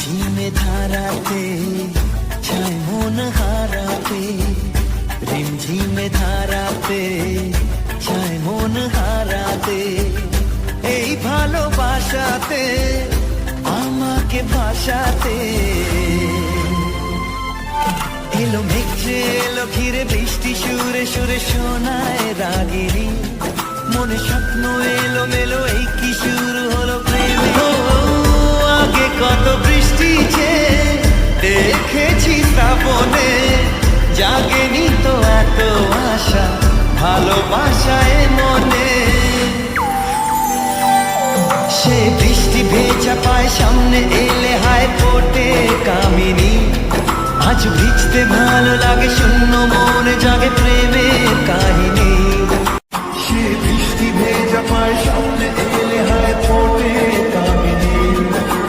ঝিমে ধারাতে ছায় মন হারাতে, ঝিমে ধারাতে ছায় মন হারাতে, এই ভালোবাসাতে আমাকে ভাসাতে। এলো মেঘে এলো ঘিরে বৃষ্টি সুরে সুরে শোনায় রাগিনী, মনে স্বপ্ন এলো মেলো এই কি শুরু হলো প্রেম। আগে কত বৃষ্টি যে দেখেছি শ্রাবণে, জাগেনি তো এত আশা ভালোবাসায় মনে। সে বৃষ্টি ভেজা পায় সামনে এলে হায় ফোটে কামিনী, আজ ভিজতে ভালো লাগে শূন্য মনে জাগে প্রেমে